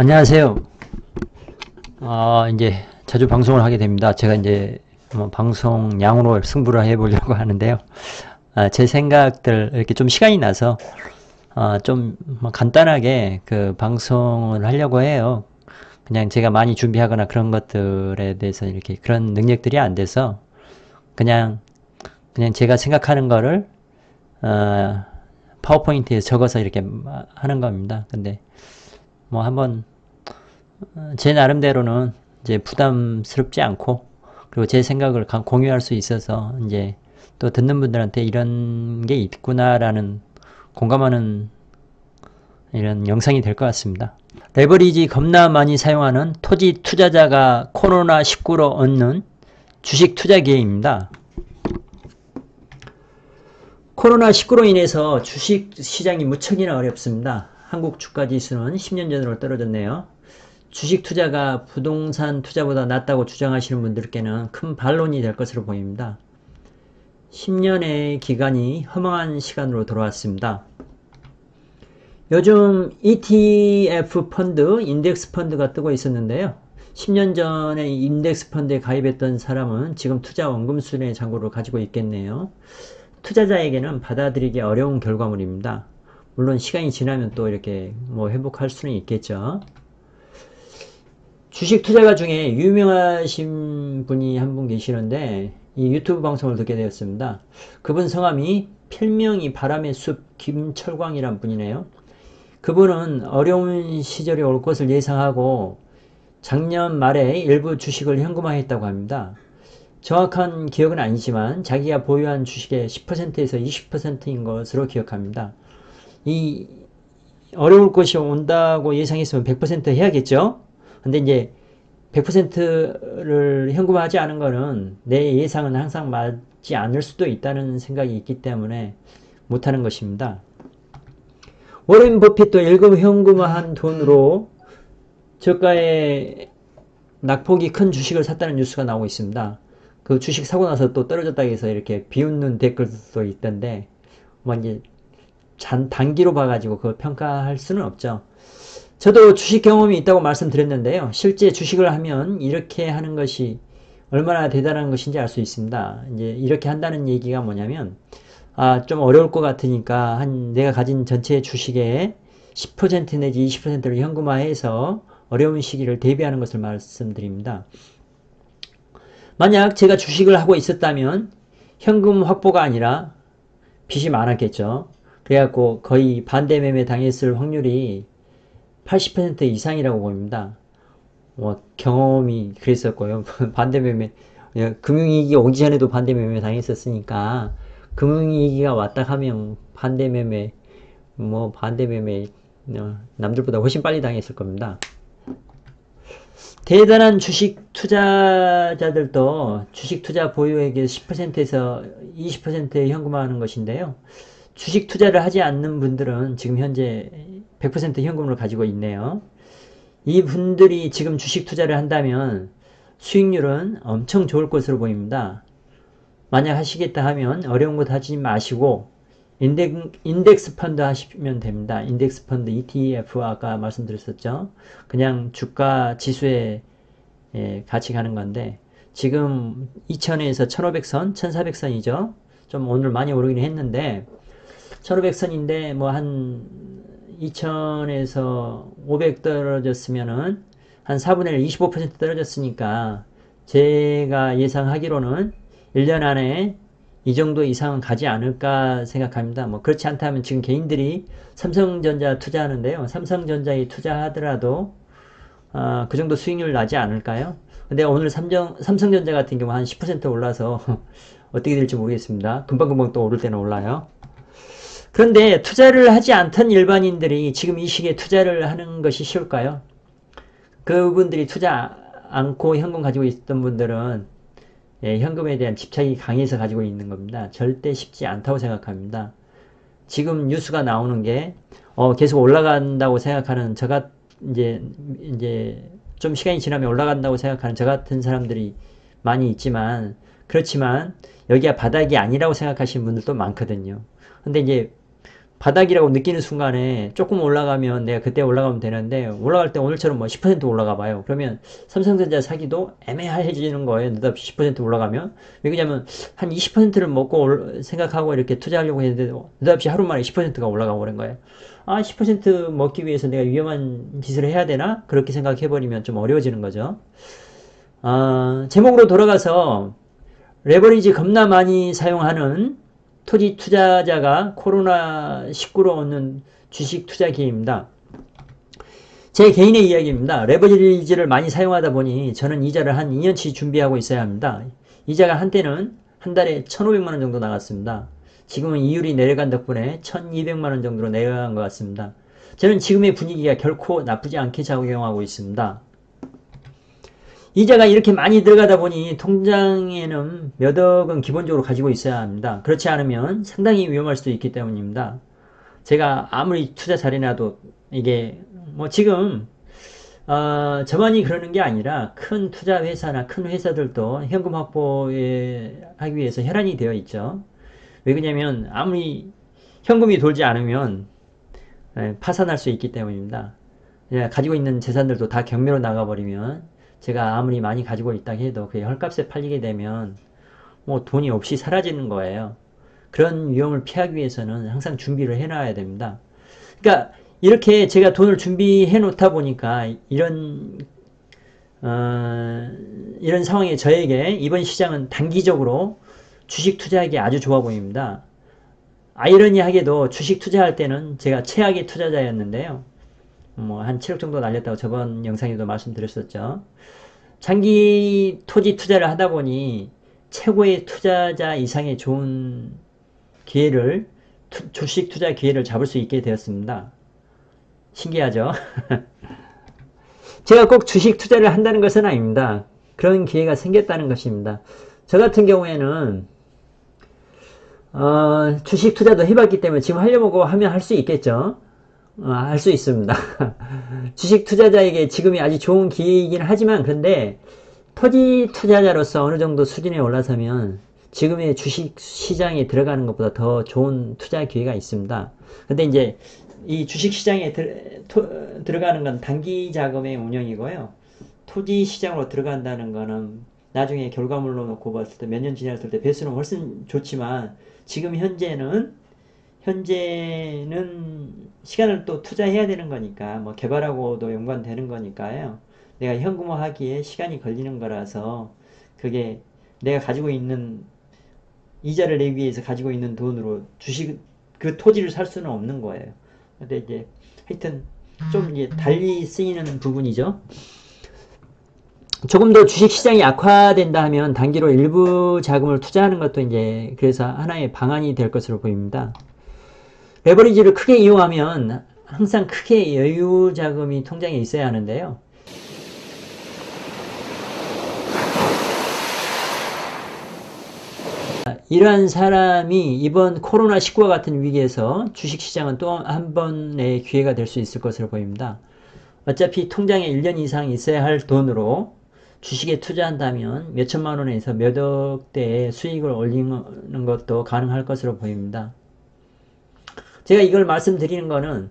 안녕하세요. 이제 자주 방송을 하게 됩니다. 제가 이제 방송 양으로 승부를 해보려고 하는데요. 제 생각들 이렇게 좀 시간이 나서 좀 간단하게 그 방송을 하려고 해요. 그냥 제가 많이 준비하거나 그런 것들에 대해서 이렇게 그런 능력들이 안 돼서 그냥 제가 생각하는 거를 어, 파워포인트에 적어서 이렇게 하는 겁니다. 근데 뭐 한번 제 나름대로는 이제 부담스럽지 않고 그리고 제 생각을 공유할 수 있어서 이제 또 듣는 분들한테 이런 게 있구나라는 공감하는 이런 영상이 될 것 같습니다. 레버리지 겁나 많이 사용하는 토지 투자자가 코로나19로 얻는 주식 투자 기회입니다. 코로나19로 인해서 주식 시장이 무척이나 어렵습니다. 한국 주가 지수는 10년 전으로 떨어졌네요. 주식 투자가 부동산 투자보다 낫다고 주장하시는 분들께는 큰 반론이 될 것으로 보입니다. 10년의 기간이 허망한 시간으로 돌아왔습니다. 요즘 ETF 펀드, 인덱스 펀드가 뜨고 있었는데요. 10년 전에 인덱스 펀드에 가입했던 사람은 지금 투자 원금 수준의 잔고를 가지고 있겠네요. 투자자에게는 받아들이기 어려운 결과물입니다. 물론 시간이 지나면 또 이렇게 회복할 수는 있겠죠. 주식 투자가 중에 유명하신 분이 한 분 계시는데 이 유튜브 방송을 듣게 되었습니다. 그분 성함이 필명이 바람의 숲 김철광이란 분이네요. 그분은 어려운 시절이 올 것을 예상하고 작년 말에 일부 주식을 현금화했다고 합니다. 정확한 기억은 아니지만 자기가 보유한 주식의 10%에서 20%인 것으로 기억합니다. 이 어려울 것이 온다고 예상했으면 100% 해야겠죠? 근데 이제 100%를 현금화하지 않은 거는 내 예상은 항상 맞지 않을 수도 있다는 생각이 있기 때문에 못하는 것입니다. 워렌 버핏도 일금 현금화한 돈으로 저가의 낙폭이 큰 주식을 샀다는 뉴스가 나오고 있습니다. 그 주식 사고 나서 또 떨어졌다고 해서 이렇게 비웃는 댓글도 있던데 이제 단기로 봐가지고 그걸 평가할 수는 없죠. 저도 주식 경험이 있다고 말씀드렸는데요. 실제 주식을 하면 이렇게 하는 것이 얼마나 대단한 것인지 알 수 있습니다. 이제 이렇게 한다는 얘기가 뭐냐면 좀 어려울 것 같으니까 내가 가진 전체 주식의 10% 내지 20%를 현금화해서 어려운 시기를 대비하는 것을 말씀드립니다. 만약 제가 주식을 하고 있었다면 현금 확보가 아니라 빚이 많았겠죠. 그래갖고 거의 반대 매매 당했을 확률이 80% 이상이라고 봅니다. 경험이 그랬었고요. 반대 매매, 금융위기 오기 전에도 반대 매매 당했었으니까 금융위기가 왔다 하면 반대 매매, 남들보다 훨씬 빨리 당했을 겁니다. 대단한 주식 투자자들도 주식 투자 보유액의 10%에서 20%에 현금화하는 것인데요. 주식 투자를 하지 않는 분들은 지금 현재 100% 현금을 가지고 있네요. 이 분들이 지금 주식 투자를 한다면 수익률은 엄청 좋을 것으로 보입니다. 만약 하시겠다 하면 어려운 것 하지 마시고 인덱스 펀드 하시면 됩니다. 인덱스 펀드 ETF 아까 말씀드렸었죠. 그냥 주가 지수에 같이 가는 건데 지금 2000에서 1500선, 1400선이죠. 좀 오늘 많이 오르긴 했는데 1500선인데 한 2000에서 500 떨어졌으면은 한 4분의 1, 25% 떨어졌으니까 제가 예상하기로는 1년 안에 이 정도 이상은 가지 않을까 생각합니다. 그렇지 않다면 지금 개인들이 삼성전자 투자하는데요. 삼성전자에 투자하더라도 그 정도 수익률 나지 않을까요? 근데 오늘 삼성전자 같은 경우 한 10% 올라서 어떻게 될지 모르겠습니다. 금방금방 또 오를 때는 올라요. 그런데 투자를 하지 않던 일반인들이 지금 이 시기에 투자를 하는 것이 쉬울까요? 그분들이 투자 않고 현금 가지고 있던 분들은 현금에 대한 집착이 강해서 가지고 있는 겁니다. 절대 쉽지 않다고 생각합니다. 지금 뉴스가 나오는 게 계속 올라간다고 생각하는 이제 좀 시간이 지나면 올라간다고 생각하는 저 같은 사람들이 많이 있지만 그렇지만 여기가 바닥이 아니라고 생각하시는 분들도 많거든요. 근데 이제 바닥이라고 느끼는 순간에 조금 올라가면 내가 그때 올라가면 되는데 올라갈 때 오늘처럼 뭐 10% 올라가 봐요. 그러면 삼성전자 사기도 애매해지는 거예요. 느닷없이 10% 올라가면. 왜냐면 한 20%를 먹고 생각하고 이렇게 투자하려고 했는데 느닷없이 하루 만에 10%가 올라가 버린 거예요. 아, 10% 먹기 위해서 내가 위험한 짓을 해야 되나? 그렇게 생각해버리면 좀 어려워지는 거죠. 제목으로 돌아가서 레버리지 겁나 많이 사용하는 토지 투자자가 코로나19로 얻는 주식 투자 기회입니다. 제 개인의 이야기입니다. 레버리지를 많이 사용하다 보니 저는 이자를 한 2년치 준비하고 있어야 합니다. 이자가 한때는 한 달에 1,500만원 정도 나갔습니다. 지금은 이율이 내려간 덕분에 1,200만원 정도로 내려간 것 같습니다. 저는 지금의 분위기가 결코 나쁘지 않게 작용하고 있습니다. 이자가 이렇게 많이 들어가다 보니 통장에는 몇 억은 기본적으로 가지고 있어야 합니다. 그렇지 않으면 상당히 위험할 수도 있기 때문입니다. 제가 아무리 투자 잘해놔도 이게 뭐 지금 저만이 그러는 게 아니라 큰 투자 회사나 큰 회사들도 현금 확보하기 위해서 혈안이 되어 있죠. 왜 그러냐면 아무리 현금이 돌지 않으면 파산할 수 있기 때문입니다. 가지고 있는 재산들도 다 경매로 나가버리면 제가 아무리 많이 가지고 있다 해도 그게 헐값에 팔리게 되면 뭐 돈이 없이 사라지는 거예요. 그런 위험을 피하기 위해서는 항상 준비를 해놔야 됩니다. 그러니까 이렇게 제가 돈을 준비해 놓다 보니까 이런 상황에 저에게 이번 시장은 단기적으로 주식 투자하기 아주 좋아 보입니다. 아이러니하게도 주식 투자할 때는 제가 최악의 투자자였는데요. 뭐 한 7억 정도 날렸다고 저번 영상에도 말씀드렸었죠. 장기 토지 투자를 하다 보니 최고의 투자자 이상의 좋은 기회를 주식 투자 기회를 잡을 수 있게 되었습니다. 신기하죠? 제가 꼭 주식 투자를 한다는 것은 아닙니다. 그런 기회가 생겼다는 것입니다. 저 같은 경우에는 주식 투자도 해봤기 때문에 지금 하려고 하면 할 수 있겠죠. 할 수 있습니다. 주식 투자자에게 지금이 아주 좋은 기회이긴 하지만 그런데 토지 투자자로서 어느 정도 수준에 올라서면 지금의 주식 시장에 들어가는 것보다 더 좋은 투자 기회가 있습니다. 근데 이제 이 주식 시장에 들어가는 건 단기 자금의 운영이고요. 토지 시장으로 들어간다는 거는 나중에 결과물로 놓고 봤을 때 몇 년 지났을 때 배수는 훨씬 좋지만 지금 현재는 시간을 또 투자해야 되는 거니까 뭐 개발하고도 연관되는 거니까요. 내가 현금화하기에 시간이 걸리는 거라서 그게 내가 가지고 있는 이자를 내기 위해서 가지고 있는 돈으로 주식 그 토지를 살 수는 없는 거예요. 근데 이제 하여튼 좀 이제 달리 쓰이는 부분이죠. 조금 더 주식 시장이 악화된다 하면 단기로 일부 자금을 투자하는 것도 이제 그래서 하나의 방안이 될 것으로 보입니다. 레버리지를 크게 이용하면 항상 크게 여유 자금이 통장에 있어야 하는데요. 이러한 사람이 이번 코로나19와 같은 위기에서 주식시장은 또 한 번의 기회가 될 수 있을 것으로 보입니다. 어차피 통장에 1년 이상 있어야 할 돈으로 주식에 투자한다면 몇 천만 원에서 몇 억대의 수익을 올리는 것도 가능할 것으로 보입니다. 제가 이걸 말씀드리는 거는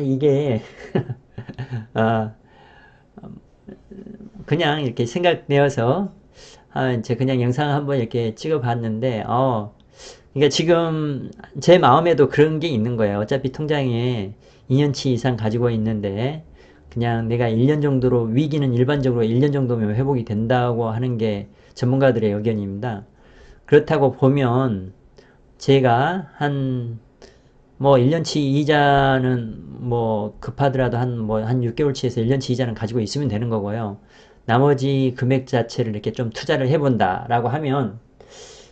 이게 그냥 이렇게 생각되어서 제가 그냥 영상 한번 이렇게 찍어 봤는데 그러니까 지금 제 마음에도 그런 게 있는 거예요. 어차피 통장에 2년치 이상 가지고 있는데 그냥 내가 1년 정도로 위기는 일반적으로 1년 정도면 회복이 된다고 하는 게 전문가들의 의견입니다. 그렇다고 보면 제가 한 1년치 이자는 급하더라도 한 6개월치에서 1년치 이자는 가지고 있으면 되는 거고요. 나머지 금액 자체를 이렇게 좀 투자를 해본다 라고 하면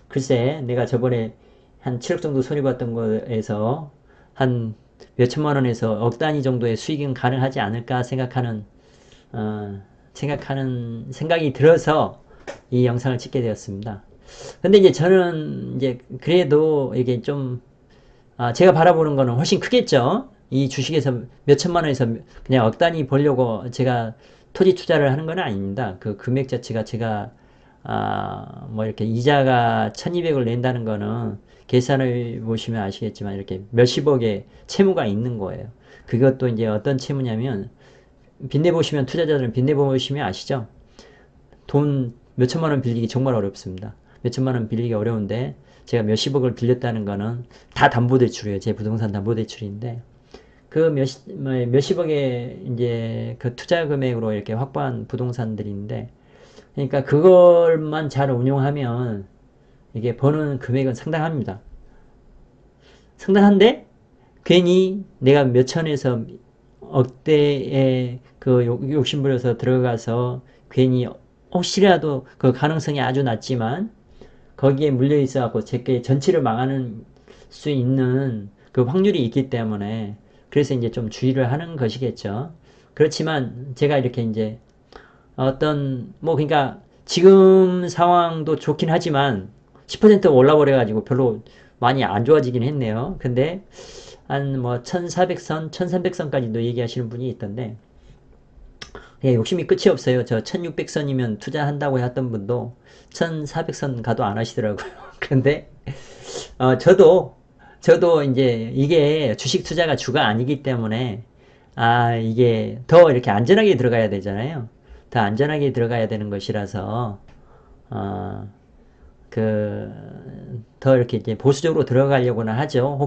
글쎄 내가 저번에 한 7억 정도 손해봤던 거에서 한 몇천만 원에서 억 단위 정도의 수익은 가능하지 않을까 생각하는 생각이 들어서 이 영상을 찍게 되었습니다. 근데 이제 저는 이제 그래도 이게 좀 제가 바라보는 거는 훨씬 크겠죠. 이 주식에서 몇천만 원에서 그냥 억 단위 벌려고 제가 토지 투자를 하는 건 아닙니다. 그 금액 자체가 제가 뭐 이렇게 이자가 1200을 낸다는 거는 계산을 보시면 아시겠지만 이렇게 몇십억의 채무가 있는 거예요. 그것도 이제 어떤 채무냐면 빚내 보시면 투자자들은 빚내 보시면 아시죠? 돈 몇천만 원 빌리기 정말 어렵습니다. 몇천만 원 빌리기 어려운데 제가 몇십억을 빌렸다는 거는 다 담보대출이에요. 제 부동산 담보대출인데 그 몇십억의 이제 그 투자 금액으로 이렇게 확보한 부동산들인데 그러니까 그걸만 잘 운용하면 이게 버는 금액은 상당합니다. 상당한데 괜히 내가 몇천에서 억대의 그 욕심부려서 들어가서 괜히 혹시라도 그 가능성이 아주 낮지만 거기에 물려 있어 갖고 제게 전체를 망하는 수 있는 그 확률이 있기 때문에 그래서 이제 좀 주의를 하는 것이겠죠. 그렇지만 제가 이렇게 이제 어떤 뭐 그러니까 지금 상황도 좋긴 하지만 10% 올라버려 가지고 별로 많이 안 좋아지긴 했네요. 근데 한 뭐 1400선, 1300선까지도 얘기하시는 분이 있던데 예, 욕심이 끝이 없어요. 저 1600선이면 투자한다고 했던 분도 1400선 가도 안 하시더라고요. 그런데 저도 이제 이게 주식 투자가 주가 아니기 때문에 이게 더 이렇게 안전하게 들어가야 되잖아요. 더 안전하게 들어가야 되는 것이라서 어, 그, 더 이렇게 이제 보수적으로 들어가려고는 하죠.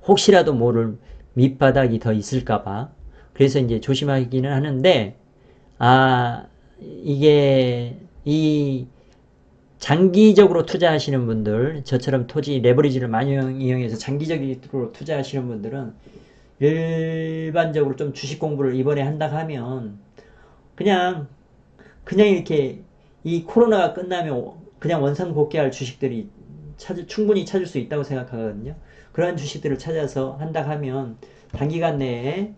혹시라도 모를 밑바닥이 더 있을까봐. 그래서 이제 조심하기는 하는데, 이게, 이, 장기적으로 투자하시는 분들, 저처럼 토지 레버리지를 많이 이용해서 장기적으로 투자하시는 분들은 일반적으로 좀 주식 공부를 이번에 한다 하면, 그냥, 그냥 이렇게 이 코로나가 끝나면 그냥 원상복귀할 주식들이 충분히 찾을 수 있다고 생각하거든요. 그러한 주식들을 찾아서 한다 하면 단기간 내에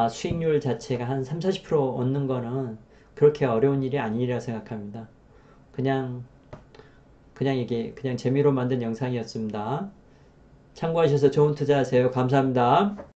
수익률 자체가 한 3, 40% 얻는 거는 그렇게 어려운 일이 아니라 생각합니다. 그냥 이게 그냥 재미로 만든 영상이었습니다. 참고하셔서 좋은 투자하세요. 감사합니다.